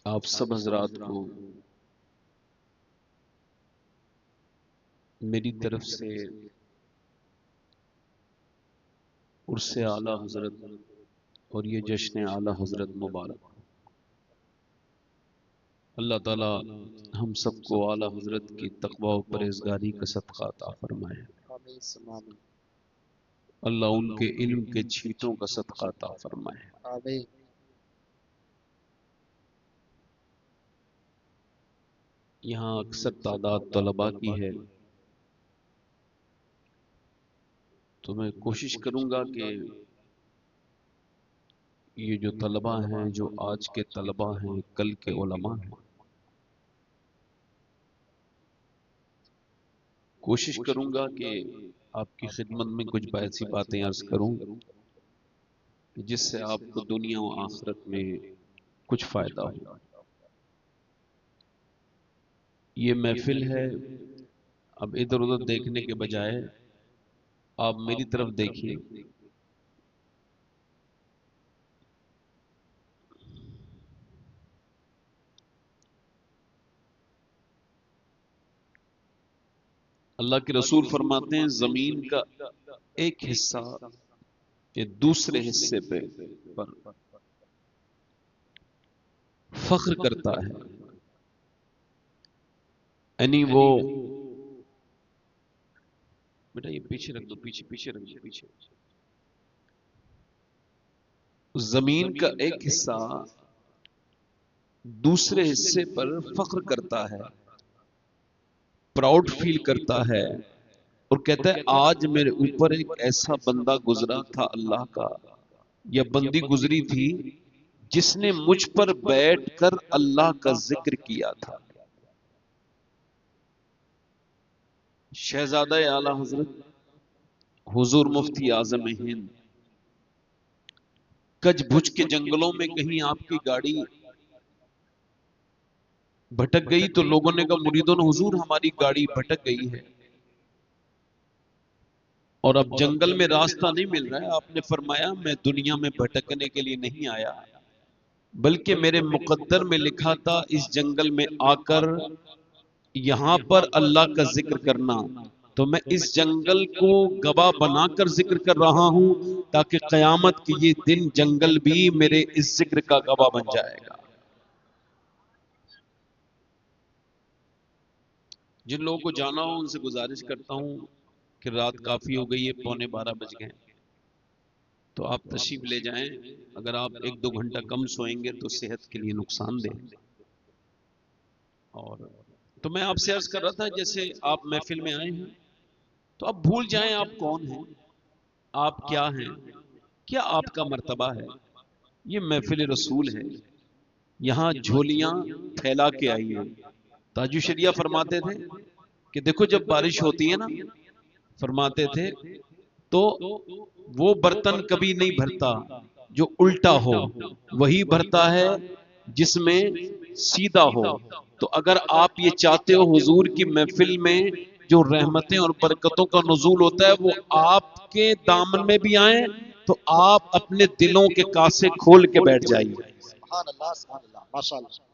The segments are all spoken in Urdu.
آپ سب حضرات کو میری طرف سے عرس اعلی حضرت اور یہ جشن اعلی حضرت مبارک۔ اللہ تعالی ہم سب کو اعلی حضرت کی تقوی و پرہیزگاری کا صدقہ عطا فرمائے۔ اللہ ان کے علم کے چھینٹوں کا صدقہ عطا فرمائے۔ آمین۔ یہاں اکثر تعداد طلباء کی ہے، تو میں کوشش کروں گا کہ یہ جو طلباء ہیں، جو آج کے طلباء ہیں، کل کے علماء ہیں، کوشش کروں گا کہ آپ کی خدمت میں کچھ ایسی باتیں عرض کروں جس سے آپ کو دنیا و آخرت میں کچھ فائدہ ہو۔ یہ محفل ہے، اب ادھر ادھر دیکھنے کے بجائے آپ میری طرف دیکھیے۔ اللہ کے رسول فرماتے ہیں زمین کا ایک حصہ یہ دوسرے حصے پر فخر کرتا ہے، یعنی وہ بیٹا یہ پیچھے رکھ دو، پیچھے رکھ دو، پیچھے۔ زمین کا ایک حصہ دوسرے حصے پر فخر کرتا ہے، پراؤڈ فیل کرتا ہے، اور کہتا ہے آج میرے اوپر ایک ایسا بندہ گزرا تھا اللہ کا، یا بندی گزری تھی جس نے مجھ پر بیٹھ کر اللہ کا ذکر کیا تھا۔ شہزادہ اعلی حضرت حضور مفتی اعظم ہند، کچھ بھج کے جنگلوں میں کہیں آپ کی گاڑی بھٹک گئی تو لوگوں نے کہا مریدوں نے حضور ہماری گاڑی بھٹک گئی ہے اور اب جنگل میں راستہ نہیں مل رہا ہے۔ آپ نے فرمایا میں دنیا میں بھٹکنے کے لیے نہیں آیا، بلکہ میرے مقدر میں لکھا تھا اس جنگل میں آ کر یہاں پر اللہ کا ذکر کرنا، تو میں اس جنگل کو گواہ بنا کر ذکر کر رہا ہوں تاکہ قیامت کی یہ دن جنگل بھی میرے اس ذکر کا گواہ بن جائے گا۔ جن لوگوں کو جانا ہو ان سے گزارش کرتا ہوں کہ رات کافی ہو گئی ہے، 11:15 بج گئے، تو آپ تشریف لے جائیں۔ اگر آپ 1-2 گھنٹہ کم سوئیں گے تو صحت کے لیے نقصان دہ۔ اور تو میں آپ سے عرض کر رہا تھا جیسے آپ محفل میں آئے ہیں تو آپ بھول جائیں آپ کون ہیں، آپ کیا ہیں، کیا آپ کا مرتبہ ہے۔ یہ محفل رسول ہے، یہاں جھولیاں پھیلا کے آئیے۔ تاج الشریعہ فرماتے تھے کہ دیکھو جب بارش ہوتی ہے نا، فرماتے تھے تو وہ برتن کبھی نہیں بھرتا جو الٹا ہو، وہی بھرتا ہے جس میں سیدھا ہو۔ تو اگر آپ یہ چاہتے ہو حضور کی محفل میں جو رحمتیں اور برکتوں کا نزول ہوتا ہے وہ آپ کے دامن میں بھی آئیں، تو آپ اپنے دلوں کے کاسے کھول کے بیٹھ جائیے۔ سبحان اللہ، سبحان اللہ، ماشاء اللہ۔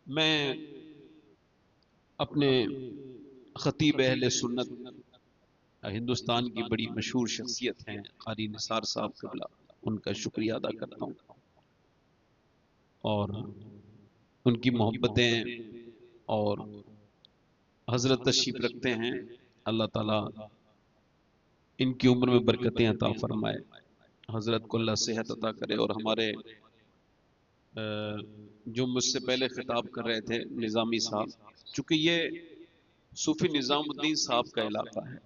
میں اپنے خطیب اہل سنت ہندوستان کی بڑی مشہور شخصیت ہیں قاری نثار صاحب قبلہ، ان کا شکریہ ادا کرتا ہوں، اور ان کی محبتیں اور حضرت تشریف رکھتے ہیں۔ اللہ تعالیٰ ان کی عمر میں برکتیں عطا فرمائے، حضرت کو اللہ صحت عطا کرے، اور ہمارے جو مجھ سے پہلے خطاب کر رہے تھے نظامی صاحب، چونکہ یہ صوفی نظام الدین صاحب کا علاقہ ہے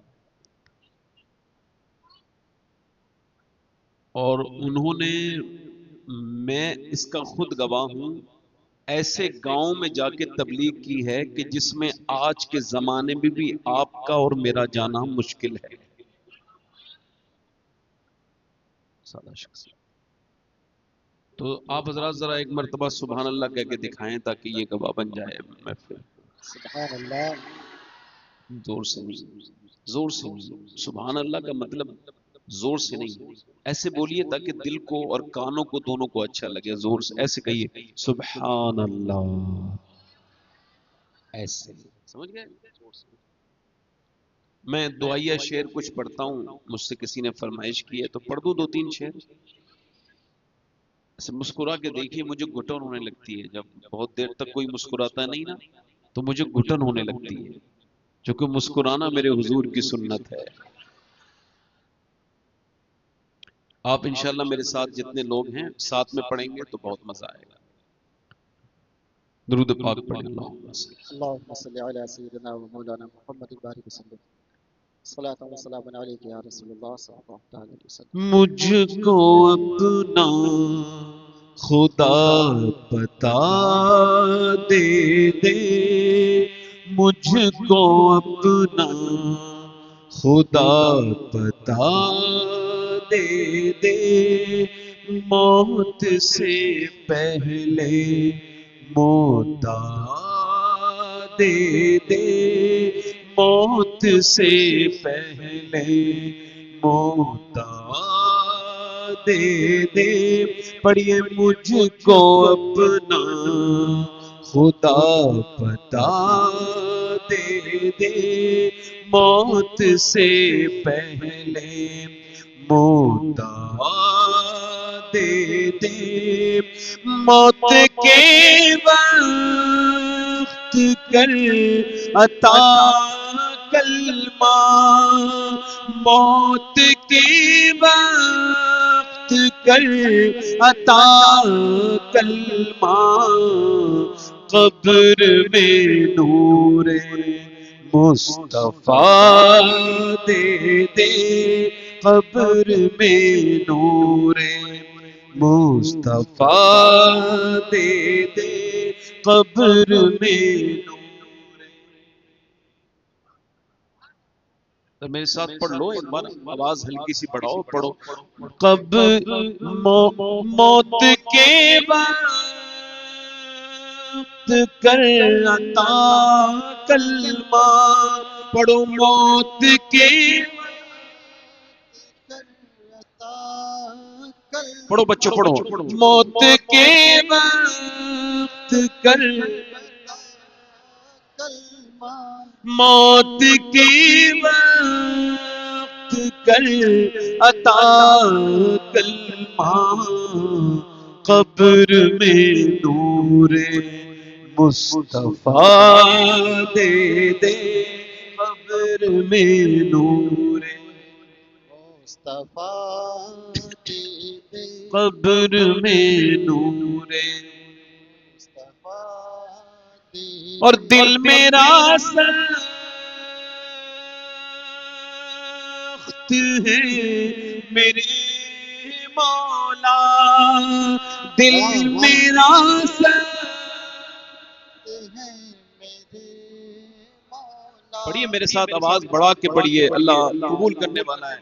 اور انہوں نے، میں اس کا خود گواہ ہوں، ایسے گاؤں میں جا کے تبلیغ کی ہے کہ جس میں آج کے زمانے میں بھی آپ کا اور میرا جانا مشکل ہے۔ سادہ شخص، تو آپ حضرات ذرا ایک مرتبہ سبحان اللہ کہہ کے دکھائیں تاکہ یہ گواہ بن جائے محفل۔ سبحان اللہ، زور سے نہیں، زور سے نہیں، سبحان اللہ کا مطلب زور سے نہیں، ایسے بولیے تاکہ دل کو اور کانوں کو دونوں کو اچھا لگے، زور سے ایسے کہیے سبحان اللہ، ایسے سمجھ گئے؟ میں دعائیہ شعر کچھ پڑھتا ہوں، مجھ سے کسی نے فرمائش کی ہے تو پڑھ دوں 2-3 شعر، ایسے مسکرا کے دیکھیے، مجھے گھٹن ہونے لگتی ہے جب بہت دیر تک کوئی مسکراتا نہیں نا تو مجھے گھٹن ہونے لگتی ہے، کیونکہ مسکرانا میرے حضور کی سنت ہے۔ آپ انشاءاللہ میرے ساتھ جتنے لوگ ہیں ساتھ میں پڑھیں گے تو بہت مزہ آئے گا۔ درود پاک پڑھیں، اللہم صلی۔ اللهم صل على سيدنا ومولانا محمد بارك وسلم صلاة وسلام عليك يا رسول الله صلى الله عليه وسلم۔ مجھ کو اپنا خدا بتا دے دے، مجھ کو اپنا خدا بتا دے دے، موت سے پہلے موتا دے دے، موت سے پہلے موتا دے دے، پڑھیے مجھ کو اپنا خدا بتا دے دے، موت سے پہلے موتا دے دے، موت کے وقت کر عطا کلمہ، موت کے وقت کر عطا کلمہ، قبر میں نور مصطفیٰ دے دے، قبر میں نور مصطفیٰ دے دے، قبر میں نور۔ تو میرے ساتھ پڑھ لو ایک بار، آواز ہلکی سی بڑھاؤ، پڑھو۔ موت کے وقت کر عطا کلمہ، پڑھو موت کے، پڑھو بچوں پڑھو، موت کے وقت کر موت کے وقت کر عطا کلمہ، قبر میں نور مصطفیٰ دے دے، قبر میں نور مصطفیٰ دے دے، قبر میں نور مصطفیٰ دے دے، اور دل میرا سخت ہے میرے مولا، دل میرا سخت ہے میرے مولا۔ پڑھیے میرے ساتھ، آواز بڑھا کے پڑھیے، اللہ قبول کرنے والا ہے۔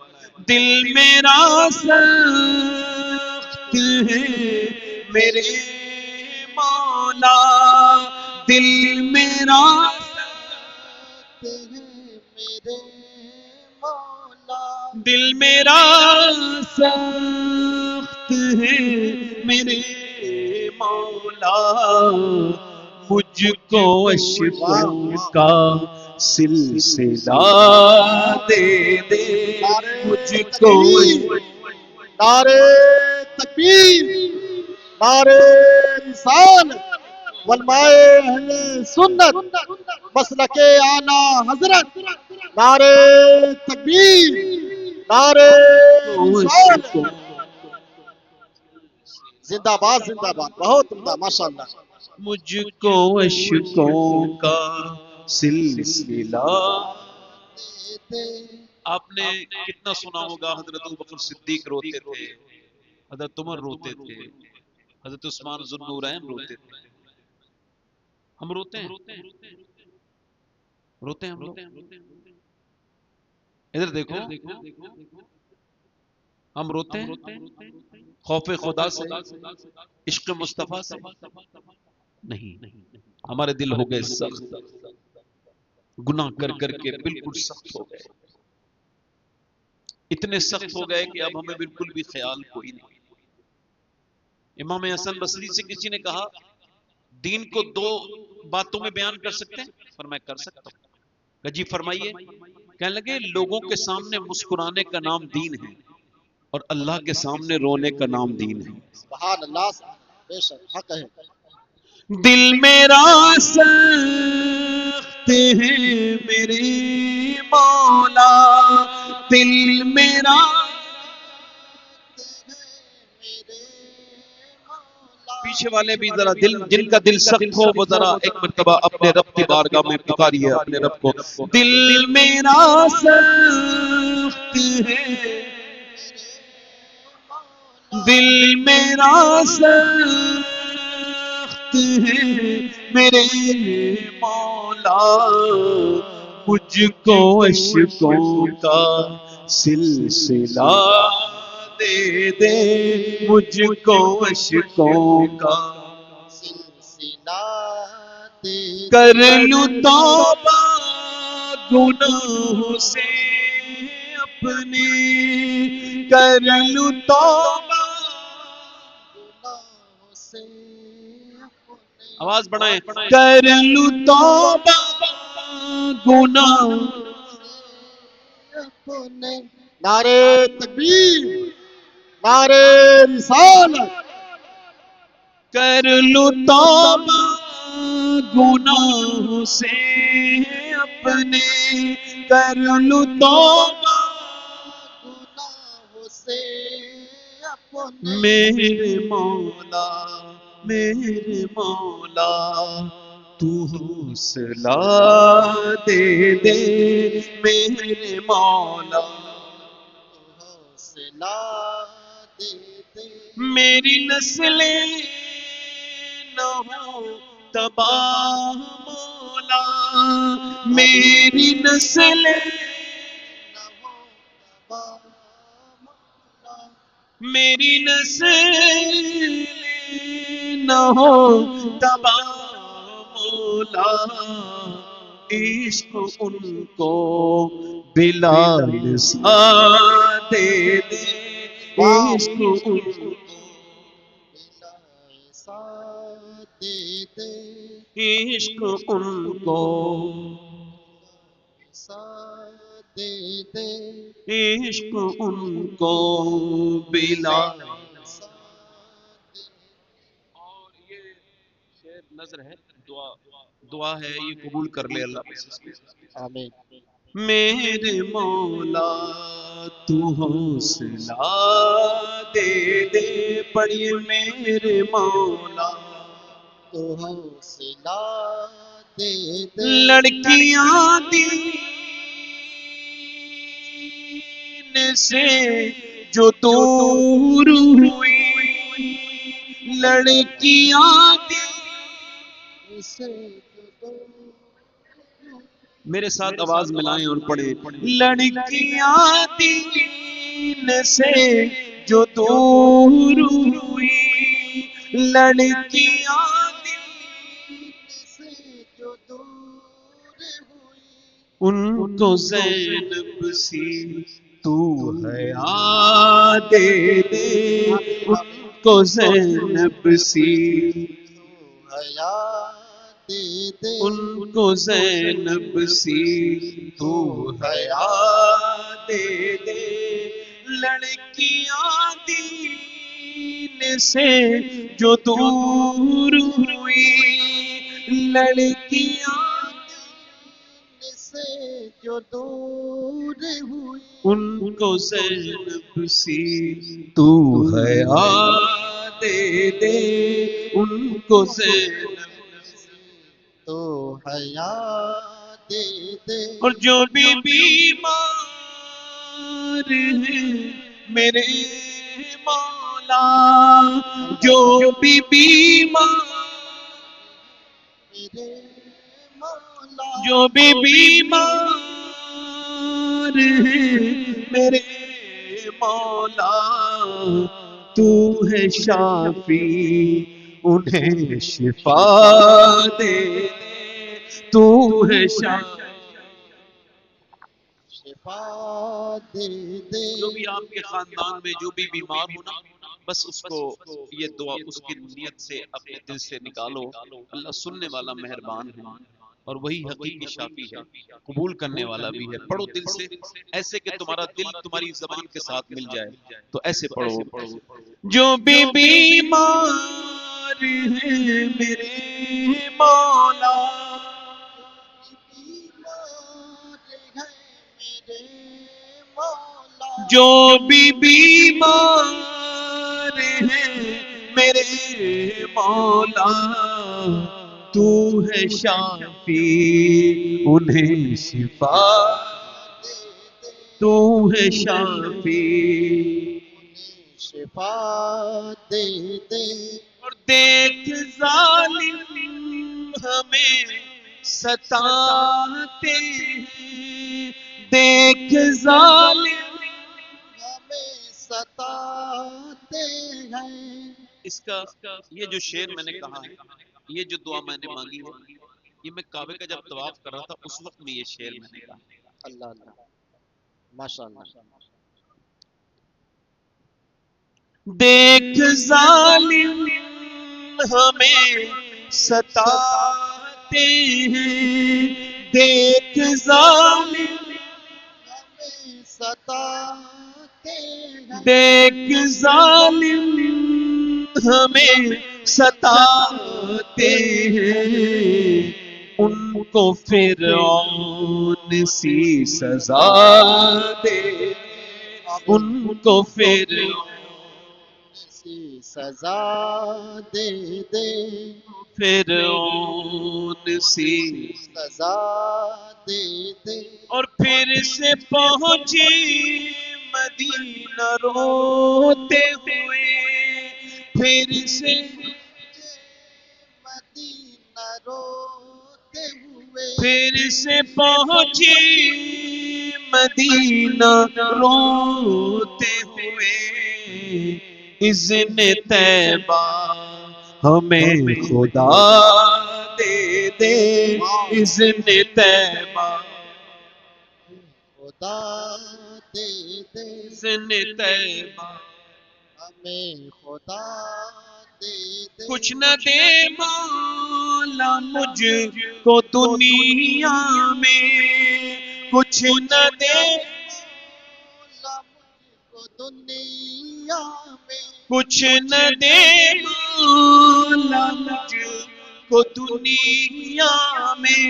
دل میرا سخت ہے میرے مولا، دل میرا سخت ہے میرے مولا، دل میرا سخت ہے میرے مولا، مجھ کو اشکوں کا سلسلہ دے دے، مجھ کو نعرے تکبیر، نعرے رسالت، علماء اہل سنت، مسلک اعلی حضرت، نعرے تکبیر، نعرے رسالت، زندہ باد زندہ باد، بہت عمدہ ماشاءاللہ۔ مجھ کو اشکوں کا سلسلہ، آپ نے کتنا سنا ہوگا حضرت ابوبکر صدیق روتے تھے، حضرت عمر روتے تھے، حضرت عثمان ذو النورین روتے تھے، ہم روتے ہیں، روتے ہیں ہم لوگ، ادھر دیکھو ہم روتے ہیں خوف خدا سے، عشق مصطفیٰ سے نہیں، ہمارے دل ہو گئے سخت، گناہ کر کر کے بالکل سخت ہو گئے، اتنے سخت ہو گئے کہ اب ہمیں بالکل بھی خیال کوئی نہیں. امام حسن بصری سے کسی نے کہا دین کو دو باتوں میں بیان کر سکتے ہیں؟ فرمایا کر سکتا ہوں. کہ جی فرمائیے. کہنے لگے لوگوں کے سامنے مسکرانے کا نام دین ہے اور اللہ کے سامنے رونے کا نام دین ہے. سبحان اللہ، بے شک حق ہے. دل میرا سخت ہے میرے مولا، دل میرا. پیچھے والے بھی ذرا دل جن کا دل سخت ہو وہ ذرا ایک مرتبہ اپنے رب کی بارگاہ میں پکاریے اپنے رب کو. دل میرا سخت ہے، دل میرا سخت ہے میرے مولا، مجھ کو اشکوں کا سلسلہ دے دے، مجھ کو اشکوں کا سلسلہ دے کر لوں توبہ گناہوں سے اپنے، کر لوں توبہ. گناہوں سے اپنے. آواز بڑھائیں. کر لوں توبہ گناہ. اپنے. نعرے تکبیر، نعرے رسالت. کر لوں توبہ گناہوں سے اپنے، کر لوں توبہ گناہوں سے اپنے. میرے مولا، میرے مولا، تو حوصلہ دے دے میرے مولا، حوصلہ دے دے. میری نسلیں نہ ہو تباہ مولا، میری نسلیں، نہ ہو تباہ مولا. میری نسلیں نہ ہو تباہ مولا، عشق ان کو بلال سا دے دے، عشق ان کو ایسا دے دے. عشق ان کو ایسا دے دے. عشق ان کو بلال. ایسا دے. اور یہ شعر نظر ہے، دعا دعا ہے، یہ قبول کر لے اللہ. آمین. میرے مولا تو حوصلہ دے دے، پڑھیے میرے مولا. تو حوصلہ دے دے. لڑکیاں دین سے جو دور ہوئی، لڑکیاں دین. اسے تو میرے ساتھ آواز ملائیں اور پڑھیں. لڑکیاں دین سے جو دور ہوئی، لڑکیاں دین سے جو دور ہوئی. ان کو زینب سی تو حیا دے دے، ان کو زینب سی، حیا دے دے. ان کو زینب سی تو حیا دے دے. لڑکیاں دین سے جو دور ہوئی، لڑکیاں سے جو دور ہوئی. ان کو زینب سی تو حیا دے دے، ان کو زینب تو حیا دے دے. اور جو بھی بیمار ہیں میرے مولا، جو بھی بیمار، میرے مولا. جو بھی بیمار ہیں میرے مولا، تو ہے شافی انہیں شفا دے دے، تو ہے شافی. شفا دے دے. جو بھی آپ کے خاندان میں جو بھی بیمار ہو نا، بس اس کو یہ دعا اس کی نیت سے اپنے دل سے نکالو. اللہ سننے والا مہربان ہے اور وہی حقیقی شافی ہے، قبول کرنے والا بھی ہے. پڑھو دل سے، ایسے کہ تمہارا دل تمہاری زبان کے ساتھ مل جائے. تو ایسے پڑھو. جو بھی بیمار ہے میرے مولا، جو بھی بیمار ہے میرے مولا، تو ہے شافی انہیں شفا، تو ہے شافی. شفا دے دے. اور دیکھ ظالم ہمیں ستاتے ہیں، دیکھ ظالم ہمیں ستاتے ہیں. اس کا یہ جو شعر میں نے کہا ہے، یہ جو دعا میں نے مانگی ہے، یہ میں کعبے کا جب طواف کر رہا تھا اس وقت میں یہ شعر میں نے کہا. اللہ اللہ ماشاء اللہ. دیکھ ظالم ہمیں ستاتے ہیں، دیکھ ظالم ہمیں ستاتے ہیں. دیکھ ظالم ہمیں ستاتے ہیں، ان کو فرعون سی سزا دے، ان کو فرعون سی سزا دے دے. فرعون سی. سزا دے دے. اور پھر سے پہنچی مدینہ روتے ہوئے، پھر سے مدینہ روتے ہوئے. پھر سے پہنچی مدینہ روتے ہوئے. اذن طیبہ ہمیں خدا دے دے، اذن طیبہ خدا دے دے. اذن طیبہ. ہمیں خدا دے دے. کچھ نہ دے مولا مجھ کو دنیا میں، کچھ نہ دے، مولا مجھ کو دنیا میں. کچھ نہ دے مولا مجھ کو دنیا میں،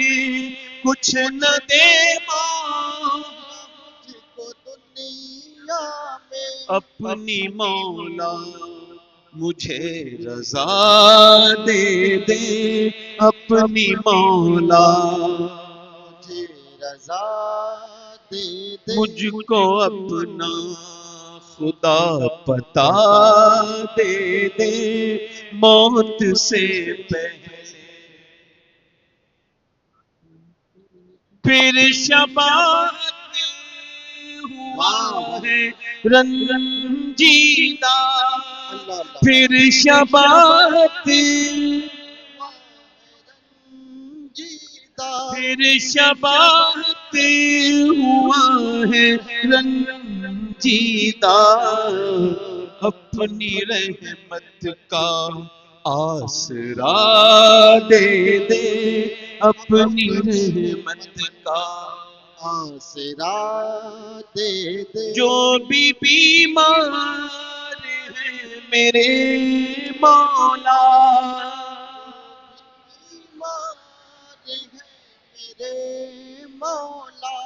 کچھ نہ دے مولا مجھ کو دنیا میں. اپنی مولا مجھے رضا دے دے، اپنی مولا مجھے رضا دے دے. مجھ کو اپنا خدا پتا دے دے، موت سے پہلے. پھر شباعت ہوا ہے رنجیدہ، اللہ اللہ. پھر شباعت رنجیدہ. پھر شباعت ہوا ہے رنجیدہ. اپنی رحمت کا آسرا دے دے، اپنی رحمت کا. آسرا دے دے. جو بھی بیمار ہے میرے مولا، بیمار ہے میرے مولا.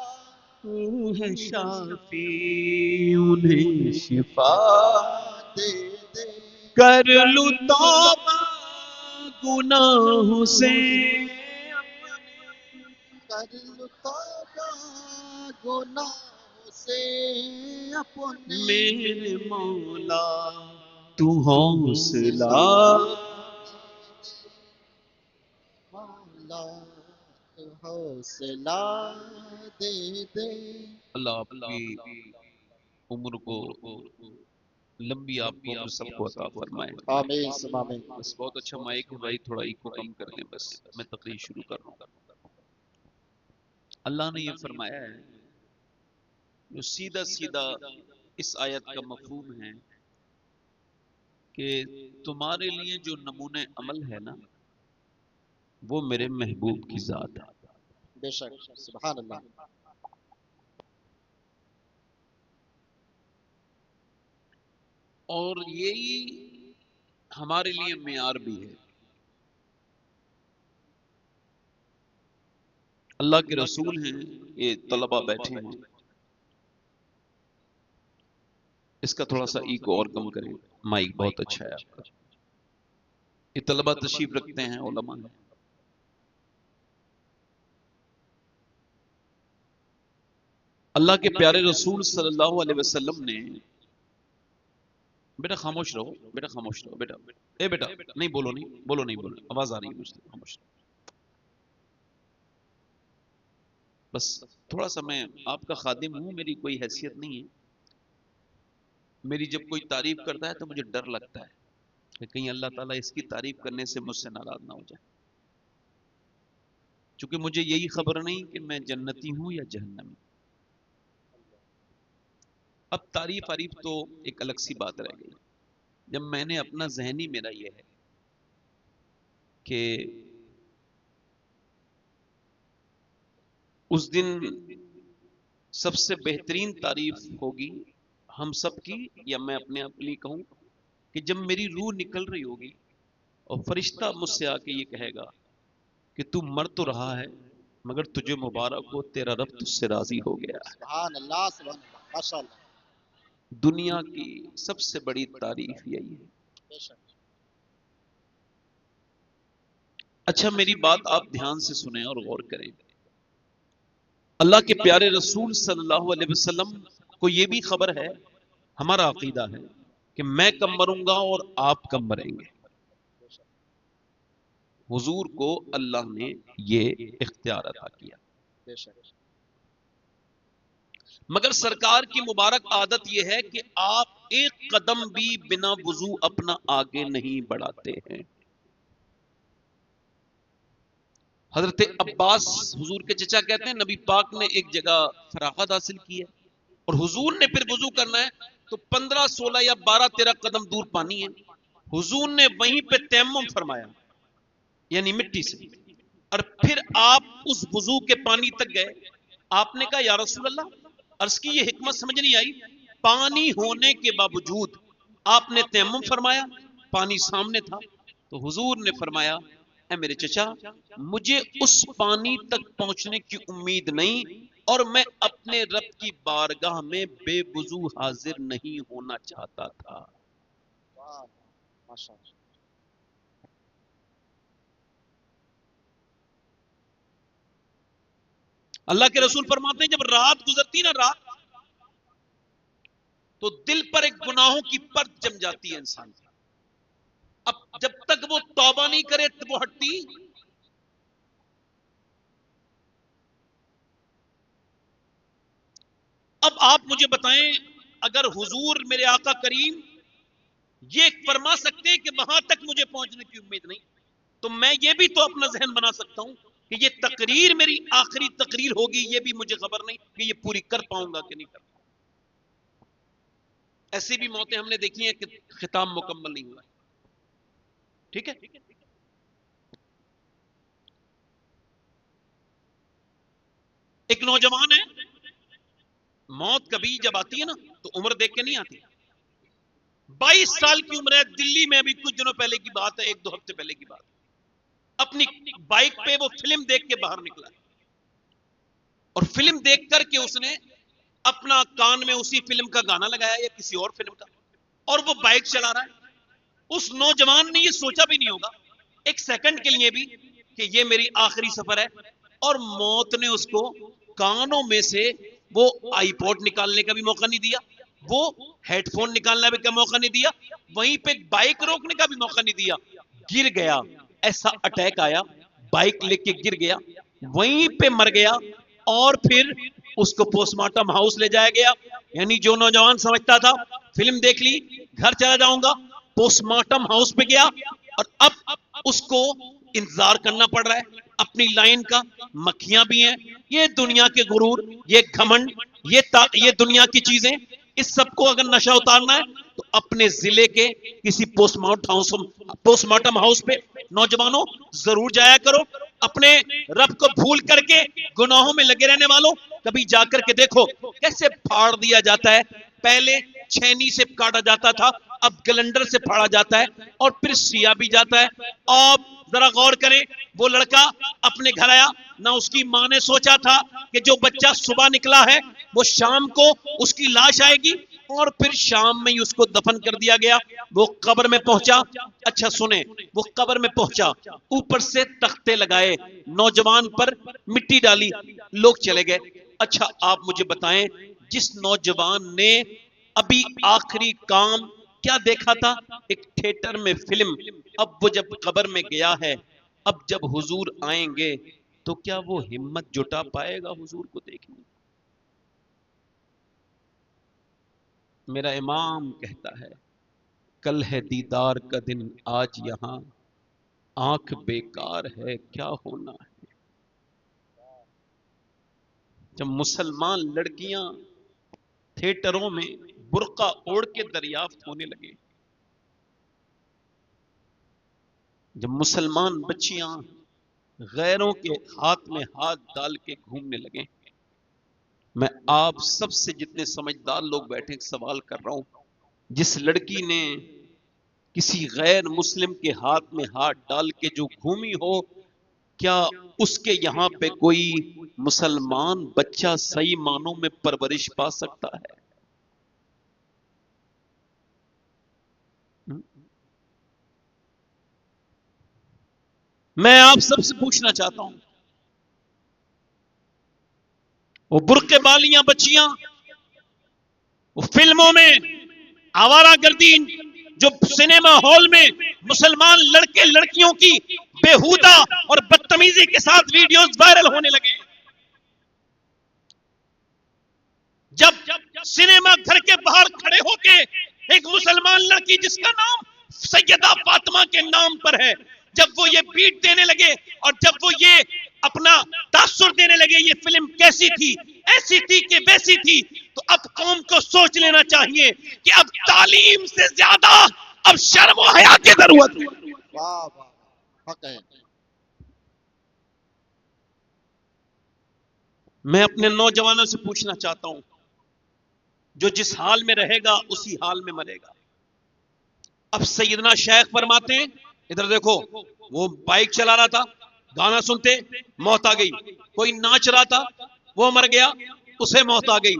تو ہے شافی انہیں شفا دے دے. کر لوں توبہ گناہوں سے، کر لو توبہ گناہوں سے اپنے. میرے مولا تو حوصلہ. مولا تو حوصلہ دے دے. اللہ آپ کی عمر کو لمبی، آپ کو عمر سب کو عطا فرمائے. آمین ثم آمین. بس بہت اچھا مائک ہے بھائی، تھوڑا ایکو کم کر دیں، بس میں تقریر شروع کر رہا ہوں. اللہ نے یہ فرمایا ہے جو سیدھا سیدھا اس آیت کا مفہوم ہے کہ تمہارے لیے جو نمونے عمل ہے نا وہ میرے محبوب کی ذات ہے. بے شک سبحان اللہ. اور یہی ہمارے لیے معیار بھی ہے. اللہ کے رسول ہیں، یہ طلبہ بیٹھے ہیں، اس کا تھوڑا سا ایکو اور کم کریں. مائک بہت اچھا ہے آپ کا. یہ طلبہ تشریف رکھتے ہیں، علماء ہیں. اللہ کے پیارے رسول صلی اللہ علیہ وسلم نے، بیٹا خاموش رہو، بیٹا خاموش رہو، بیٹا اے بیٹا نہیں بولو، نہیں بولو، نہیں بولو، آواز آ رہی ہے مجھ سے، خاموش رہو. بس تھوڑا سا میں آپ کا خادم ہوں، میری کوئی حیثیت نہیں ہے. میری جب کوئی تعریف کرتا ہے تو مجھے ڈر لگتا ہے کہ کہیں اللہ تعالیٰ اس کی تعریف کرنے سے مجھ سے ناراض نہ ہو جائے، چونکہ مجھے یہی خبر نہیں کہ میں جنتی ہوں یا جہنمی. اب تعریف تو ایک الگ سی بات رہ گئی. جب میں نے اپنا ذہنی میرا یہ ہے کہ اس دن سب سے بہترین تعریف ہوگی ہم سب کی، یا میں اپنے آپ لیے کہوں کہ جب میری روح نکل رہی ہوگی اور فرشتہ مجھ سے آ کے یہ کہے گا کہ تو مر تو رہا ہے مگر تجھے مبارک ہو، تیرا رب تجھ سے راضی ہو گیا ہے. سبحان اللہ سبحان اللہ ماشاء اللہ. دنیا کی سب سے بڑی تعریف یہی ہے. بے شک. اچھا میری بات آپ دھیان سے سنیں اور غور کریں. اللہ کے پیارے رسول صلی اللہ علیہ وسلم کو یہ بھی خبر ہے، ہمارا عقیدہ ہے کہ میں کب مروں گا اور آپ کب مریں گے. حضور کو اللہ نے یہ اختیار عطا کیا. بے شک. مگر سرکار کی مبارک عادت یہ ہے کہ آپ ایک قدم بھی بنا وضو اپنا آگے نہیں بڑھاتے ہیں. حضرت عباس حضور کے چچا کہتے ہیں نبی پاک نے ایک جگہ فراغت حاصل کی ہے اور حضور نے پھر وضو کرنا ہے تو 15 16 یا 12 13 قدم دور پانی ہے. حضور نے وہیں پہ تیمم فرمایا یعنی مٹی سے، اور پھر آپ اس وضو کے پانی تک گئے. آپ نے کہا یا رسول اللہ، عرض کی یہ حکمت سمجھ نہیں آئی، پانی ہونے کے باوجود آپ نے تیمم فرمایا، پانی سامنے تھا. تو حضور نے فرمایا اے میرے چچا، مجھے اس پانی تک پہنچنے کی امید نہیں اور میں اپنے رب کی بارگاہ میں بے وضو حاضر نہیں ہونا چاہتا تھا. ماشاء اللہ. اللہ کے رسول فرماتے ہیں جب رات گزرتی نا رات، تو دل پر ایک گناہوں کی پرت جم جاتی ہے انسان کی. اب جب تک وہ توبہ نہیں کرے تو وہ ہٹتی. اب آپ مجھے بتائیں، اگر حضور میرے آقا کریم یہ فرما سکتے ہیں کہ وہاں تک مجھے پہنچنے کی امید نہیں، تو میں یہ بھی تو اپنا ذہن بنا سکتا ہوں کہ یہ تقریر میری آخری تقریر ہوگی، یہ بھی مجھے خبر نہیں کہ یہ پوری کر پاؤں گا کہ نہیں کر پاؤں. ایسی بھی موتیں ہم نے دیکھی ہیں کہ ختام مکمل نہیں ہوا. ٹھیک ہے. ایک نوجوان ہے، موت کبھی جب آتی ہے نا تو عمر دیکھ کے نہیں آتی. 22 سال کی عمر ہے، دلی میں ابھی کچھ دنوں پہلے کی بات ہے، 1 2 ہفتے پہلے کی بات. اپنی بائک پہ وہ فلم دیکھ کے باہر نکلا اور فلم دیکھ کر کے اس نے اپنا کان میں اسی فلم کا گانا لگایا یا کسی اور فلم کا، اور وہ بائک چلا رہا ہے. اس نوجوان نے یہ سوچا بھی نہیں ہوگا ایک سیکنڈ کے لیے بھی کہ یہ میری آخری سفر ہے، اور موت نے اس کو کانوں میں سے وہ آئی پوڈ نکالنے کا بھی موقع نہیں دیا، وہ ہیڈ فون نکالنے کا بھی موقع نہیں دیا، وہیں پہ بائک روکنے کا بھی موقع نہیں دیا. گر گیا، ایسا اٹیک آیا، بائک لے کے گر گیا، وہیں پہ مر گیا. اور پھر اس کو پوسٹ مارٹم ہاؤس لے جایا گیا. یعنی جو نوجوان سمجھتا تھا فلم دیکھ لی گھر چلا جاؤں گا، پوسٹ مارٹم ہاؤس پہ گیا اور اب اس کو انتظار کرنا پڑ رہا ہے. اپنی لائن کا، مکھیاں بھی ہیں، یہ دنیا کے غرور، یہ گھمنڈ، یہ دنیا کی چیزیں، اس سب کو اگر نشہ اتارنا ہے تو اپنے ضلع کے کسی پوسٹ مارٹم ہاؤس پہ نوجوانوں ضرور جایا کرو. اپنے رب کو بھول کر کے گناہوں میں لگے رہنے والوں کبھی جا کر کے دیکھو کیسے پھاڑ دیا جاتا ہے. پہلے چھینی سے کاٹا جاتا تھا، اب گلنڈر سے پھاڑا جاتا ہے اور پھر سیا بھی جاتا ہے. آپ ذرا غور کریں، وہ لڑکا اپنے گھر آیا، نہ اس کی ماں نے سوچا تھا کہ جو بچہ صبح نکلا ہے وہ شام کو اس کی لاش آئے گی، اور پھر شام میں ہی اس کو دفن کر دیا گیا. وہ قبر میں پہنچا، اچھا سنیں، وہ قبر میں پہنچا، اوپر سے تختے لگائے، نوجوان پر مٹی ڈالی، لوگ چلے گئے. اچھا آپ مجھے بتائیں، جس نوجوان نے ابھی آخری کام کیا دیکھا تھا؟ ایک تھیٹر میں فلم، اب وہ جب قبر میں گیا ہے، اب جب حضور آئیں گے تو کیا وہ ہمت جٹا پائے گا حضور کو دیکھنے؟ میرا امام کہتا ہے کل ہے دیدار کا دن، آج یہاں آنکھ بیکار ہے، کیا ہونا ہے. جب مسلمان لڑکیاں تھیٹروں میں برقع اوڑھ کے دریافت ہونے لگے، جب مسلمان بچیاں غیروں کے ہاتھ میں ہاتھ ڈال کے گھومنے لگے، میں آپ سب سے جتنے سمجھدار لوگ بیٹھے سوال کر رہا ہوں، جس لڑکی نے کسی غیر مسلم کے ہاتھ میں ہاتھ ڈال کے جو گھومی ہو، کیا اس کے یہاں پہ کوئی مسلمان بچہ صحیح معنوں میں پرورش پا سکتا ہے؟ میں آپ سب سے پوچھنا چاہتا ہوں، وہ برقع بالیاں بچیاں وہ فلموں میں آوارہ گردی، جو سنیما ہال میں مسلمان لڑکے لڑکیوں کی بےہودہ اور بدتمیزی کے ساتھ ویڈیوز وائرل ہونے لگے، جب سنیما گھر کے باہر کھڑے ہو کے ایک مسلمان لڑکی جس کا نام سیدہ فاطمہ کے نام پر ہے، جب وہ یہ بیٹ دینے لگے اور جب وہ یہ اپنا تاثر دینے لگے، یہ فلم کیسی تھی، ایسی تھی کہ ویسی تھی، تو اب قوم کو سوچ لینا چاہیے کہ اب تعلیم سے زیادہ اب شرم و حیا کی ضرورت ہے. واہ واہ، حق ہے. میں اپنے نوجوانوں سے پوچھنا چاہتا ہوں، جو جس حال میں رہے گا اسی حال میں مرے گا. اب سیدنا شیخ فرماتے ہیں، ادھر دیکھو، وہ بائک چلا رہا تھا، گانا سنتے موت آ گئی. کوئی ناچ رہا تھا، وہ مر گیا، اسے موت آ گئی.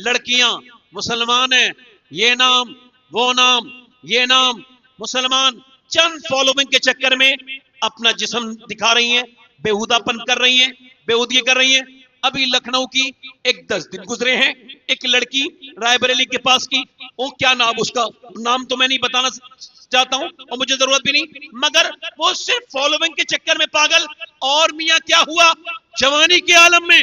لڑکیاں مسلمان ہیں، یہ نام وہ نام یہ نام، مسلمان چند فالوئنگ کے چکر میں اپنا جسم دکھا رہی ہیں، بےہودہ پن کر رہی ہیں، بےہودگی کر رہی ہیں. ابھی لکھنؤ کی ایک 10 دن گزرے ہیں، ایک لڑکی رائے بریلی کے پاس کی، وہ کیا نام، اس کا نام تو میں نہیں بتانا چاہتا ہوں اور مجھے ضرورت بھی نہیں، مگر وہ صرف فالوئنگ کے چکر میں پاگل. اور میاں کیا ہوا، جوانی کے عالم میں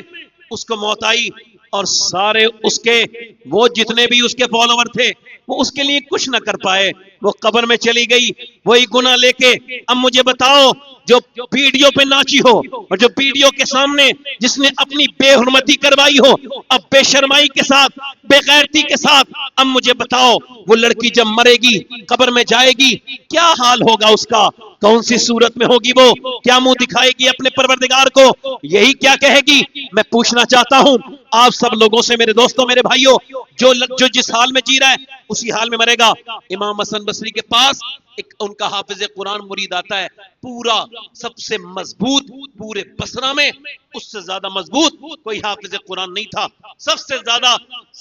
اس کو موت آئی، اور سارے اس کے وہ جتنے بھی اس کے فالوور تھے وہ اس کے لیے کچھ نہ کر پائے، وہ قبر میں چلی گئی وہی گناہ لے کے. اب مجھے بتاؤ، جو ویڈیو پہ ناچی ہو اور جو ویڈیو کے سامنے جس نے اپنی بے حرمتی کروائی ہو، اب بے شرمائی کے ساتھ، بے غیرتی کے ساتھ، اب مجھے بتاؤ وہ لڑکی جب مرے گی، قبر میں جائے گی، کیا حال ہوگا اس کا، کون سی صورت میں ہوگی، وہ کیا منہ دکھائے گی اپنے پروردگار کو، یہی کیا کہے گی؟ میں پوچھنا چاہتا ہوں آپ سب لوگوں سے، میرے دوستوں، میرے بھائیوں، جو جس حال میں جی رہا ہے اسی حال میں مرے گا. امام حسن بصری کے پاس ایک ان کا حافظ قرآن مرید آتا ہے، پورا سب سے مضبوط پورے بصرہ میں، اس سے زیادہ مضبوط کوئی حافظ قرآن نہیں تھا، سب سے زیادہ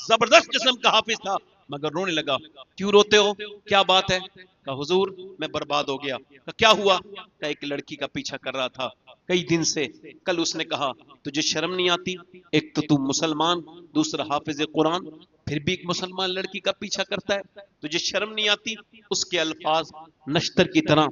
زبردست قسم کا حافظ تھا. مگر رونے لگا. کیوں روتے ہو، کیا بات ہے؟ کہا حضور میں برباد ہو گیا. کہا کیا ہوا؟ کہا ایک لڑکی کا پیچھا کر رہا تھا کئی دن سے، کل اس نے کہا تجھے شرم نہیں آتی، ایک تو مسلمان، دوسرا حافظ قرآن، پھر بھی ایک مسلمان لڑکی کا پیچھا کرتا ہے، تجھے شرم نہیں آتی؟ اس کے الفاظ نشتر کی طرح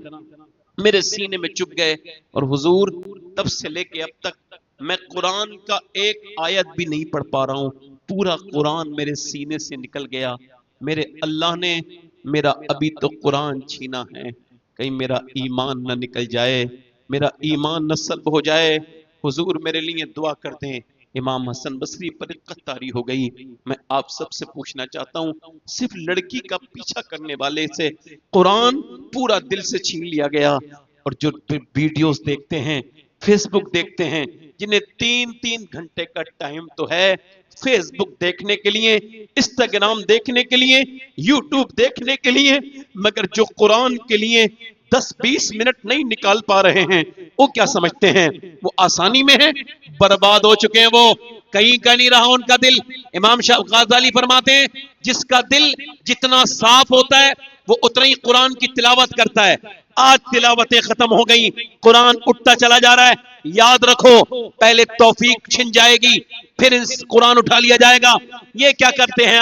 میرے سینے میں چپ گئے، اور حضور تب سے لے کے اب تک میں قرآن کا ایک آیت بھی نہیں پڑھ پا رہا ہوں، پورا قرآن میرے سینے سے نکل گیا. میرے اللہ نے میرا ابھی تو قرآن چھینا ہے، کہیں میرا ایمان نہ نکل جائے، میرا ایمان نصب ہو جائے، حضور میرے لیے دعا کر دیں۔ امام حسن بصری پر رقت طاری ہو گئی۔ میں آپ سب سے پوچھنا چاہتا ہوں، صرف لڑکی کا پیچھا کرنے والے سے قرآن پورا دل سے چھین لیا گیا، اور جو ویڈیوز دیکھتے ہیں، فیس بک دیکھتے ہیں، جنہیں 3 گھنٹے کا ٹائم تو ہے فیس بک دیکھنے کے لیے، انسٹاگرام دیکھنے کے لیے، یوٹیوب دیکھنے کے لیے، مگر جو قرآن کے لیے 10-20 منٹ نہیں نکال پا رہے ہیں، وہ کیا سمجھتے ہیں وہ آسانی میں ہے؟ برباد ہو چکے ہیں، وہ کہیں کا نہیں رہا ان کا دل۔ امام شاہ غزالی فرماتے ہیں، جس کا دل جتنا صاف ہوتا ہے وہ اتنا ہی قرآن کی تلاوت کرتا ہے۔ آج تلاوتیں ختم ہو گئی، قرآن اٹھتا چلا جا رہا ہے۔ یاد رکھو، پہلے توفیق چھن جائے گی، پھر قرآن اٹھا لیا جائے گا۔ یہ کیا کرتے ہیں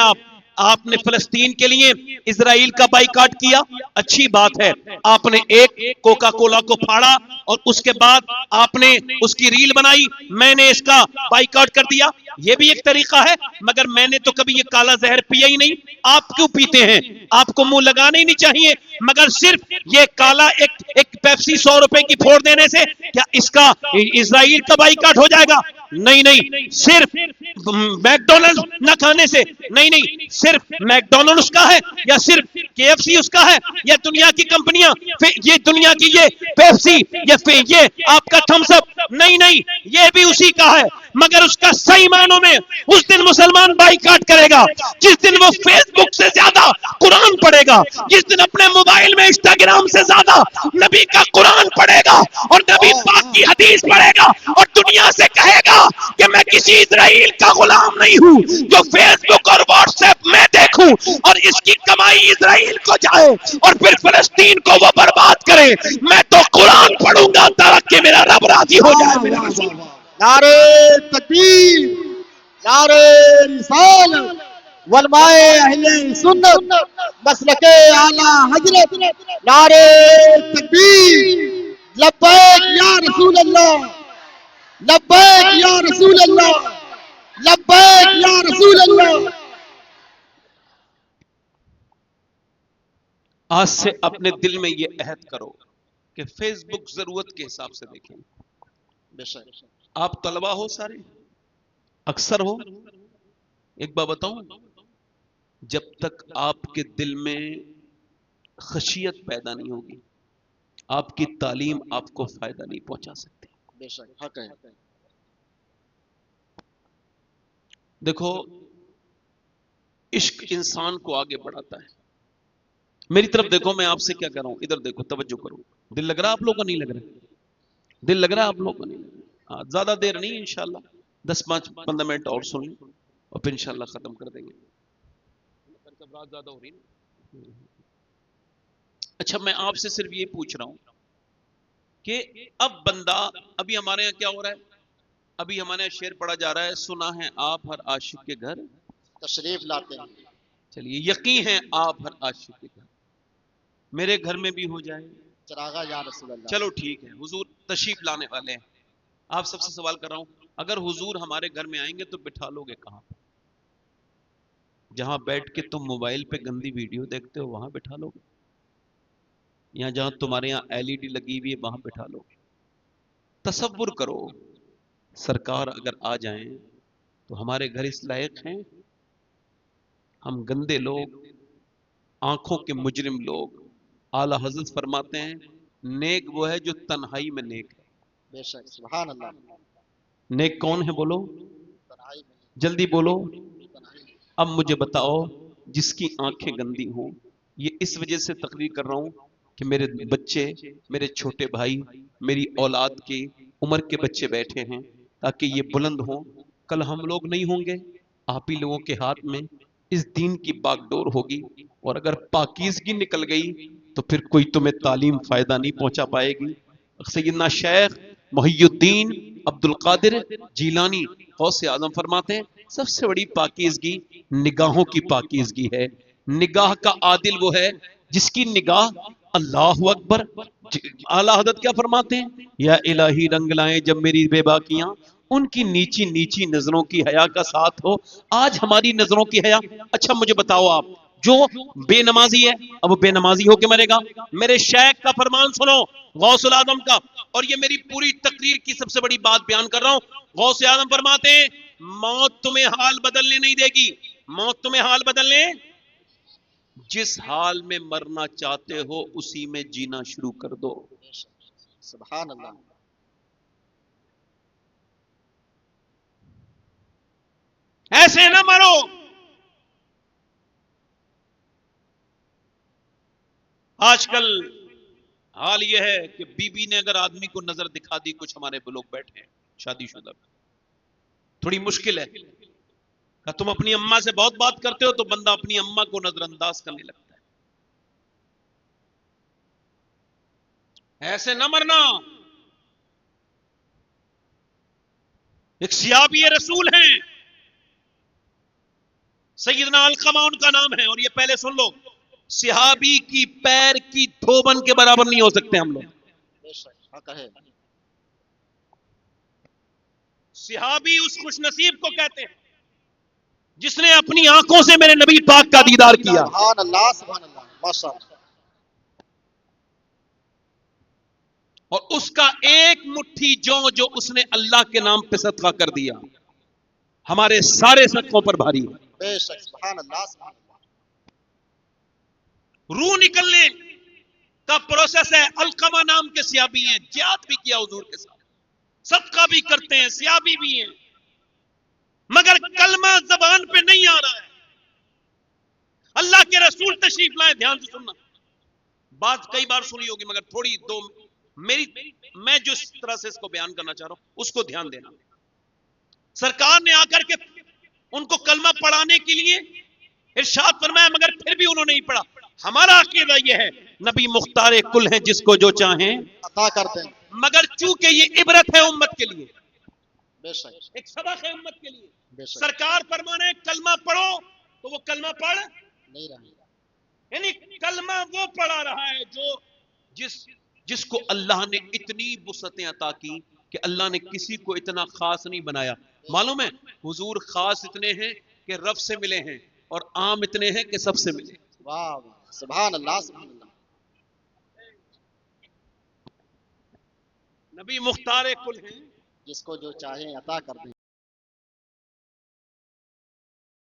آپ نے فلسطین کے لیے اسرائیل کا بائیکاٹ کیا، اچھی بات ہے۔ آپ نے ایک کوکا کولا کو پھاڑا اور اس کے بعد آپ نے اس کی ریل بنائی، میں نے اس کا بائیکاٹ کر دیا، یہ بھی ایک طریقہ ہے۔ مگر میں نے تو کبھی یہ کالا زہر پیا ہی نہیں، آپ کیوں پیتے ہیں؟ آپ کو منہ لگانا ہی نہیں چاہیے۔ مگر صرف یہ کالا ایک پیپسی 100 روپے کی پھوڑ دینے سے کیا اس کا اسرائیل کا بائیکاٹ ہو جائے گا؟ نہیں، صرف میکڈونلڈ نہ کھانے سے نہیں، صرف میکڈونلڈ کا ہے یا صرف KFC اس کا ہے یا دنیا کی کمپنیاں، یہ دنیا کی یہ پیپسی، یہ آپ کا تھمس اپ، نہیں، یہ بھی اسی کا ہے۔ مگر اس کا صحیح معنوں میں اس دن مسلمان بائیکاٹ کرے گا جس دن وہ فیس بک سے زیادہ قرآن پڑھے گا، جس دن اپنے موبائل میں انسٹاگرام سے زیادہ نبی کا قرآن پڑھے گا اور نبی پاک کی حدیث پڑھے گا، اور دنیا سے کہے گا کہ میں کسی اسرائیل کا غلام نہیں ہوں جو فیس بک اور واٹس ایپ میں دیکھوں اور اس کی کمائی اسرائیل کو جائے اور پھر فلسطین کو وہ برباد کرے۔ میں تو قرآن پڑھوں گا تاکہ میرا رب راضی ہو جائے۔ میرا رسول نعرہ تکبیر، نعرہ رسالت، علماء اہل سنت، مسلک اعلی حضرت، نعرہ تکبیر، لبیک یا رسول اللہ، لبیک یا رسول اللہ، لبیک یا رسول اللہ۔ آج سے اپنے دل میں یہ عہد کرو کہ فیس بک ضرورت کے حساب سے دیکھیں۔ بے شک آپ طلبہ ہو، سارے اکثر ہو، ایک بات بتاؤں، جب تک آپ کے دل میں خشیت پیدا نہیں ہوگی، آپ کی تعلیم آپ کو فائدہ نہیں پہنچا سکتی۔ بے شک حق ہے۔ دیکھو، عشق انسان کو آگے بڑھاتا ہے۔ میری طرف دیکھو، میں آپ سے کیا کر رہا ہوں، ادھر دیکھو، توجہ کرو۔ دل لگ رہا آپ لوگوں کو؟ نہیں لگ رہا؟ دل لگ رہا آپ لوگوں کو؟ نہیں لگ رہا؟ زیادہ دیر نہیں، انشاءاللہ 10-15 منٹ اور سن لیں اور پھر انشاءاللہ ختم کر دیں گے۔ رات زیادہ ہو رہی نا۔ اچھا، میں آپ سے صرف یہ پوچھ رہا ہوں کہ اب بندہ، ابھی ہمارے یہاں کیا ہو رہا ہے؟ ابھی ہمارے یہاں شعر پڑھا جا رہا ہے، سنا ہے آپ ہر عاشق کے گھر تشریف لاتے ہیں۔ چلیے، یقین ہے آپ ہر عاشق کے گھر، میرے گھر میں بھی ہو جائے، چراغا یا رسول اللہ۔ چلو ٹھیک ہے، حضور تشریف لانے والے ہیں۔ آپ سب سے سوال کر رہا ہوں، اگر حضور ہمارے گھر میں آئیں گے تو بٹھا لو گے کہاں؟ جہاں بیٹھ کے تم موبائل پہ گندی ویڈیو دیکھتے ہو وہاں بٹھا لو گے، یا جہاں تمہارے یہاں LED لگی ہوئی ہے وہاں بٹھا لو گے؟ تصور کرو، سرکار اگر آ جائیں تو ہمارے گھر اس لائق ہیں؟ ہم گندے لوگ، آنکھوں کے مجرم لوگ۔ اعلی حضرت فرماتے ہیں، نیک وہ ہے جو تنہائی میں نیک ہے۔ بے شک، سبحان اللہ۔ نیک کون ہے بولو؟ تنہائی میں، جلدی بولو۔ تنہائی میں۔ اب مجھے بتاؤ، جس کی آنکھیں گندی ہوں، یہ اس وجہ سے تقریر کر رہا ہوں کہ میرے بچے، میرے چھوٹے بھائی، میری اولاد کی عمر کے بچے بیٹھے ہیں تاکہ یہ بلند ہوں۔ کل ہم لوگ نہیں ہوں گے، آپ ہی لوگوں کے ہاتھ میں اس دین کی باغ ڈور ہوگی، اور اگر پاکیزگی نکل گئی تو پھر کوئی تمہیں تعلیم فائدہ نہیں پہنچا پائے گی۔ سیدنا شیخ محی الدین عبد القادر جیلانی غوث اعظم فرماتے ہیں، سب سے بڑی پاکیزگی نگاہوں کی پاکیزگی ہے۔ نگاہ کا عادل وہ ہے جس کی نگاہ اللہ اکبر۔ اعلیٰ حضرت کیا فرماتے ہیں؟ یا الہی رنگ لائیں جب میری بے باکیاں، ان کی نیچی نیچی نظروں کی حیا کا ساتھ ہو۔ آج ہماری نظروں کی حیا، اچھا مجھے بتاؤ آپ، جو بے نمازی ہے اب وہ بے نمازی ہو کے مرے گا. میرے شیخ کا فرمان سنو، غوث العظم کا، اور یہ میری پوری تقریر کی سب سے بڑی بات بیان کر رہا ہوں. غوث اعظم فرماتے ہیں موت تمہیں حال بدلنے نہیں دے گی. موت تمہیں حال بدلنے، جس حال میں مرنا چاہتے ہو اسی میں جینا شروع کر دو. سبحان اللہ. ایسے نہ مرو. آج کل حال یہ ہے کہ بی بی نے اگر آدمی کو نظر دکھا دی، کچھ ہمارے لوگ بیٹھے ہیں شادی شدہ، تھوڑی مشکل ہے کہ تم اپنی اماں سے بہت بات کرتے ہو تو بندہ اپنی اماں کو نظر انداز کرنے لگتا ہے. ایسے نہ مرنا. ایک صحابی رسول ہیں سیدنا علقمہ ان کا نام ہے، اور یہ پہلے سن لو، صحابی کی پیر کی دھوبن کے برابر نہیں ہو سکتے ہم لوگ. بے شک حق ہے. صحابی اس خوش نصیب کو کہتے ہیں جس نے اپنی آنکھوں سے میرے نبی پاک کا دیدار کیا. سبحان اللہ سبحان اللہ ماشاء اللہ. اور اس کا ایک مٹھی جو اس نے اللہ کے نام پہ صدقہ کر دیا ہمارے سارے صدقوں پر بھاری ہے. بے شک سبحان اللہ سبحان اللہ. روح نکلنے کا پروسیس ہے. علقمہ نام کے صحابی ہیں، جہاد بھی کیا حضور کے ساتھ، صدقہ بھی کرتے ہیں، صحابی بھی ہیں، مگر کلمہ زبان پہ نہیں آ رہا ہے. اللہ کے رسول تشریف لائے، دھیان سے سننا، بات کئی بار سنی ہوگی مگر تھوڑی دو میں جو اس طرح سے اس کو بیان کرنا چاہ رہا ہوں اس کو دھیان دینا. سرکار نے آ کر کے ان کو کلمہ پڑھانے کے لیے ارشاد فرمایا مگر پھر بھی انہوں نے نہیں پڑھا. ہمارا عقیدہ یہ ہے نبی مختار کل ہیں، جس کو جو چاہیں عطا کرتے ہیں. مگر چونکہ یہ عبرت ہے امت کے لیے، بے شک ایک سبق ہے امت کے لیے. بے شک سرکار فرمانے کلمہ پڑھو تو وہ کلمہ پڑھ، نہیں رہا. یعنی کلمہ وہ پڑھا رہا ہے جو جس کو اللہ نے اتنی وسعتیں عطا کی کہ اللہ نے کسی کو اتنا خاص نہیں بنایا. معلوم ہے حضور خاص اتنے ہیں کہ رب سے ملے ہیں اور عام اتنے ہیں کہ سب سے ملے. واہ واہ سبحان اللہ سبحان اللہ. نبی مختار کل ہیں، جس کو جو چاہیں عطا کر دیں.